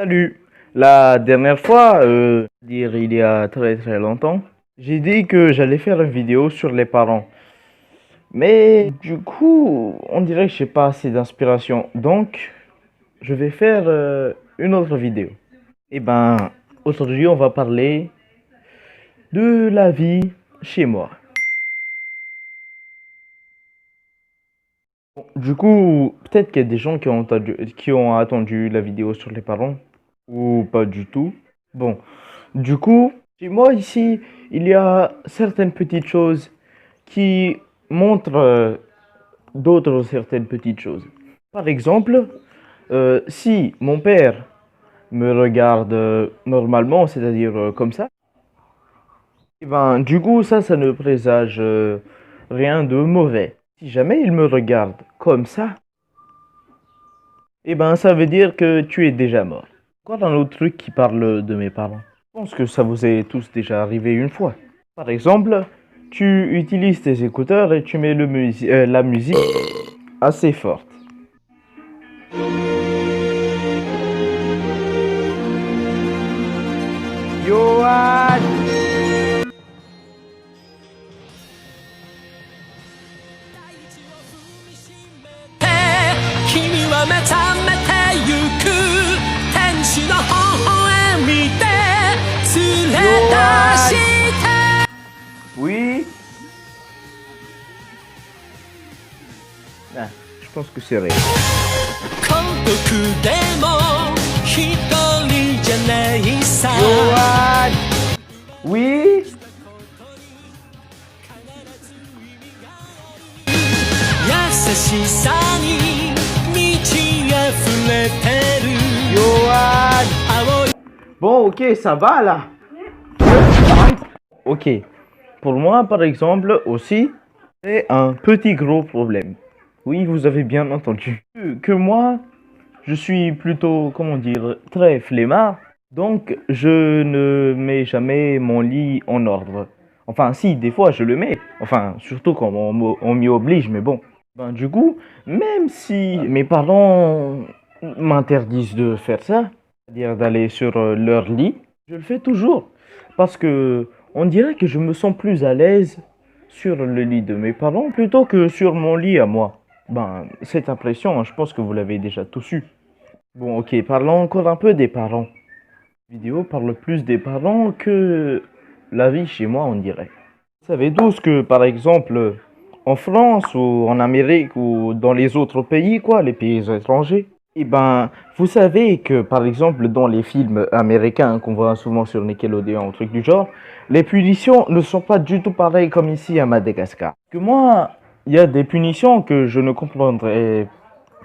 Salut! La dernière fois, dire il y a très longtemps, j'ai dit que j'allais faire une vidéo sur les parents. Mais du coup, on dirait que j'ai pas assez d'inspiration. Donc, je vais faire une autre vidéo. Et ben, aujourd'hui, on va parler de la vie chez moi. Du coup, peut-être qu'il y a des gens qui ont attendu la vidéo sur les parents, ou pas du tout. Bon, du coup, chez moi ici, il y a certaines petites choses qui montrent d'autres certaines petites choses. Par exemple, si mon père me regarde normalement, c'est-à-dire comme ça, eh ben, du coup, ça ne présage rien de mauvais. Si jamais il me regarde comme ça, eh ben, ça veut dire que tu es déjà mort. Encore un autre truc qui parle de mes parents. Je pense que ça vous est tous déjà arrivé une fois. Par exemple, tu utilises tes écouteurs et tu mets la musique assez forte. Johan! Oui? Ah, je pense que c'est vrai. Johan! Oui? Johan! Bon, ok, ça va là. Ok. Pour moi, par exemple, aussi, c'est un petit gros problème. Oui, vous avez bien entendu. Que moi, je suis plutôt, comment dire, très flemmard. Donc, je ne mets jamais mon lit en ordre. Enfin, si, des fois, je le mets. Enfin, surtout quand on m'y oblige, mais bon. Ben, du coup, même si mes parents m'interdisent de faire ça, c'est-à-dire d'aller sur leur lit, je le fais toujours. Parce que on dirait que je me sens plus à l'aise sur le lit de mes parents plutôt que sur mon lit à moi. Ben, cette impression, je pense que vous l'avez déjà tous eu. Bon, ok, parlons encore un peu des parents. La vidéo parle plus des parents que la vie chez moi, on dirait. Vous savez tous que, par exemple, en France ou en Amérique ou dans les autres pays, quoi, les pays étrangers, eh ben, vous savez que, par exemple, dans les films américains qu'on voit souvent sur Nickelodeon ou truc du genre, les punitions ne sont pas du tout pareilles comme ici à Madagascar. Que moi, il y a des punitions que je ne comprendrai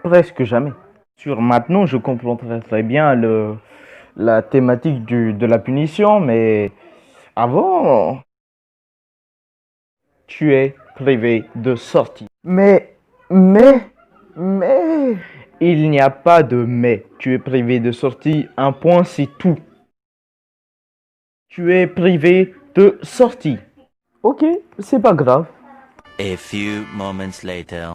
presque jamais. Sur maintenant, je comprendrai très bien la thématique de la punition, mais avant, tu es privé de sortie. Mais, il n'y a pas de mais. Tu es privé de sortie, un point, c'est tout. Tu es privé de sortie. Ok, c'est pas grave. A few moments later.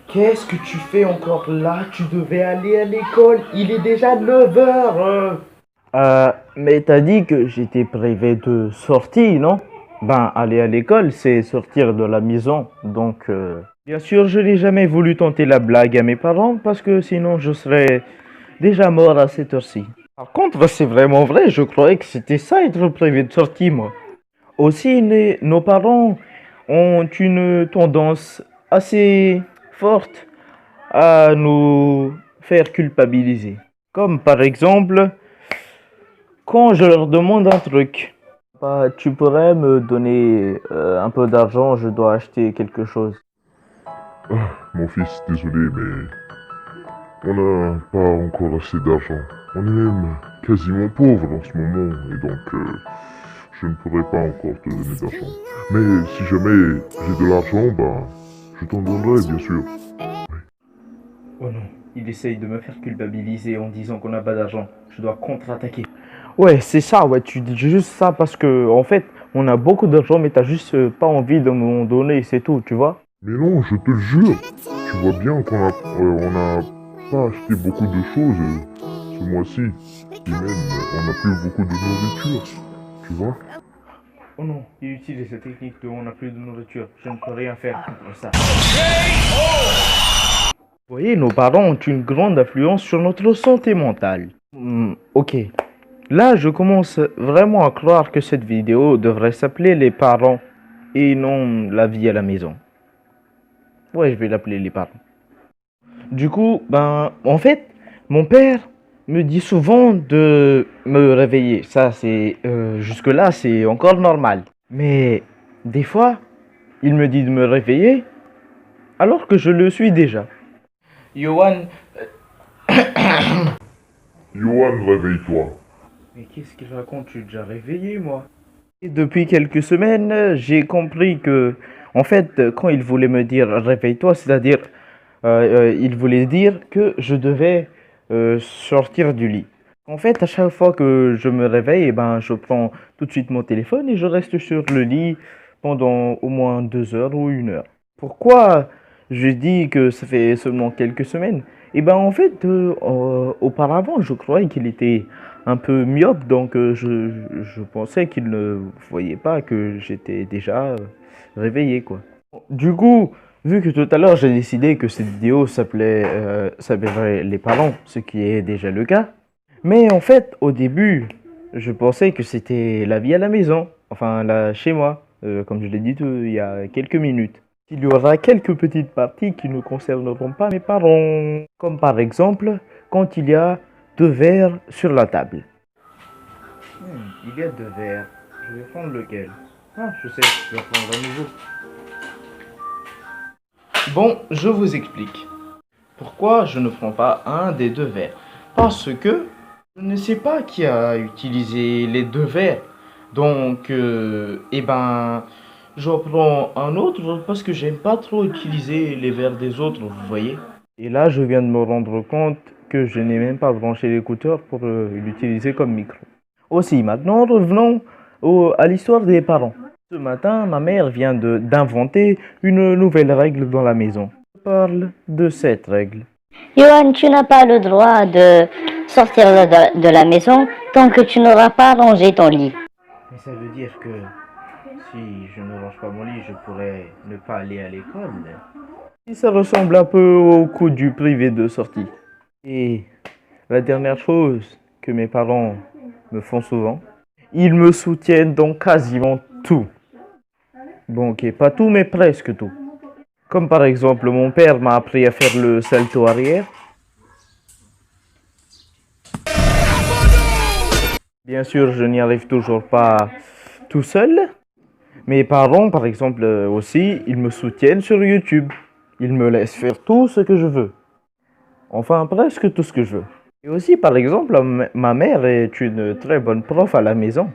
Qu'est-ce que tu fais encore là? Tu devais aller à l'école. Il est déjà 9 heures. Mais t'as dit que j'étais privé de sortie, non? Ben, aller à l'école, c'est sortir de la maison. Donc, bien sûr, je n'ai jamais voulu tenter la blague à mes parents parce que sinon je serais déjà mort à cette heure-ci. Par contre, c'est vraiment vrai, je croyais que c'était ça être privé de sortie, moi. Aussi, nos parents ont une tendance assez forte à nous faire culpabiliser. Comme par exemple, quand je leur demande un truc, bah, tu pourrais me donner un peu d'argent, je dois acheter quelque chose. Mon fils, désolé, mais on n'a pas encore assez d'argent. On est même quasiment pauvre en ce moment, et donc je ne pourrais pas encore te donner d'argent. Mais si jamais j'ai de l'argent, bah, je t'en donnerai, bien sûr. Oh non, il essaye de me faire culpabiliser en disant qu'on n'a pas d'argent. Je dois contre-attaquer. Ouais, c'est ça, ouais, tu dis juste ça parce que, en fait, On a beaucoup d'argent, mais t'as juste pas envie de m'en donner, c'est tout, tu vois. Mais non, je te le jure. Tu vois bien on a pas acheté beaucoup de choses ce mois-ci. Et même, on n'a plus beaucoup de nourriture. Tu vois? Oh non, il utilise cette technique de on n'a plus de nourriture. Je ne peux rien faire contre ça. Vous voyez, nos parents ont une grande influence sur notre santé mentale. Ok. Là, je commence vraiment à croire que cette vidéo devrait s'appeler les parents et non la vie à la maison. Ouais, je vais l'appeler les parents. Du coup, en fait, mon père me dit souvent de me réveiller. Ça, c'est jusque-là, c'est encore normal. Mais des fois, il me dit de me réveiller alors que je le suis déjà. Johan, Johan, réveille-toi. mais qu'est-ce qu'il raconte? Je suis déjà réveillé, moi. Et depuis quelques semaines, j'ai compris que, en fait, quand il voulait me dire réveille-toi, c'est-à-dire, il voulait dire que je devais sortir du lit. En fait, à chaque fois que je me réveille, je prends tout de suite mon téléphone et je reste sur le lit pendant au moins 2 heures ou 1 heure. Pourquoi je dis que ça fait seulement quelques semaines? En fait, auparavant, je croyais qu'il était un peu myope, donc je pensais qu'il ne voyait pas que j'étais déjà réveillé, quoi. Du coup, vu que tout à l'heure j'ai décidé que cette vidéo s'appellerait les parents, ce qui est déjà le cas, mais en fait, au début, je pensais que c'était la vie à la maison, enfin là, chez moi, comme je l'ai dit il y a quelques minutes. Il y aura quelques petites parties qui ne concerneront pas mes parents, comme par exemple quand il y a 2 verres sur la table. Il y a 2 verres. Je vais prendre lequel? Ah, je sais, je vais prendre un nouveau. Bon, je vous explique. Pourquoi je ne prends pas un des 2 verres? Parce que je ne sais pas qui a utilisé les 2 verres. Donc, je prends un autre parce que j'aime pas trop utiliser les verres des autres, vous voyez. Et là, je viens de me rendre compte que je n'ai même pas branché l'écouteur pour l'utiliser comme micro. Aussi, maintenant, revenons à l'histoire des parents. Ce matin, ma mère vient d'inventer une nouvelle règle dans la maison. Je parle de cette règle. Johan, tu n'as pas le droit de sortir de la maison tant que tu n'auras pas rangé ton lit. Mais ça veut dire que si je ne range pas mon lit, je pourrais ne pas aller à l'école. Et ça ressemble un peu au coup du privé de sortie. Et la dernière chose que mes parents me font souvent, ils me soutiennent dans quasiment tout. Bon, ok, pas tout, mais presque tout. Comme par exemple, mon père m'a appris à faire le salto arrière. Bien sûr, je n'y arrive toujours pas tout seul. Mes parents, par exemple, aussi, ils me soutiennent sur YouTube. Ils me laissent faire tout ce que je veux. Enfin, presque tout ce que je veux. Et aussi, par exemple, ma mère est une très bonne prof à la maison.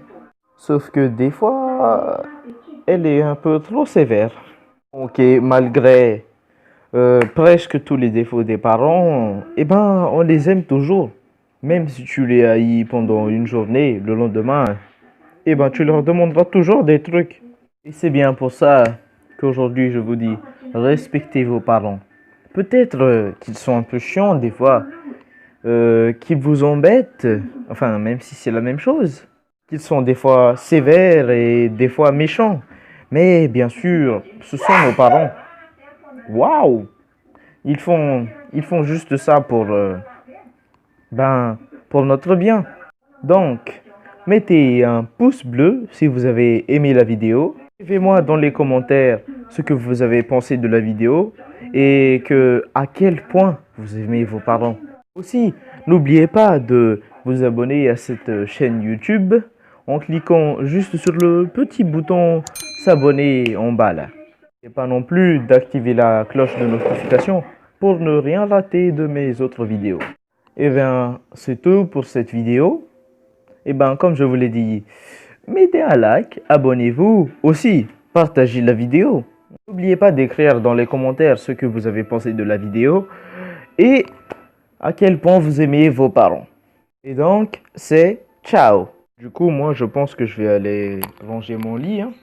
Sauf que des fois, elle est un peu trop sévère. Ok, malgré presque tous les défauts des parents, on les aime toujours. Même si tu les haïs pendant une journée, le lendemain, tu leur demanderas toujours des trucs. Et c'est bien pour ça qu'aujourd'hui je vous dis, respectez vos parents. Peut-être qu'ils sont un peu chiants des fois, qu'ils vous embêtent, enfin même si c'est la même chose, qu'ils sont des fois sévères et des fois méchants. Mais bien sûr, ce sont nos parents. Waouh! Ils font juste ça pour notre bien. Donc, mettez un pouce bleu si vous avez aimé la vidéo. Écrivez-moi dans les commentaires ce que vous avez pensé de la vidéo et à quel point vous aimez vos parents. Aussi, n'oubliez pas de vous abonner à cette chaîne YouTube en cliquant juste sur le petit bouton s'abonner en bas là. Et pas non plus d'activer la cloche de notification pour ne rien rater de mes autres vidéos. C'est tout pour cette vidéo. Comme je vous l'ai dit, mettez un like, abonnez-vous, aussi partagez la vidéo. N'oubliez pas d'écrire dans les commentaires ce que vous avez pensé de la vidéo et à quel point vous aimez vos parents. Et donc, c'est ciao! Du coup, moi, je pense que je vais aller ranger mon lit, hein.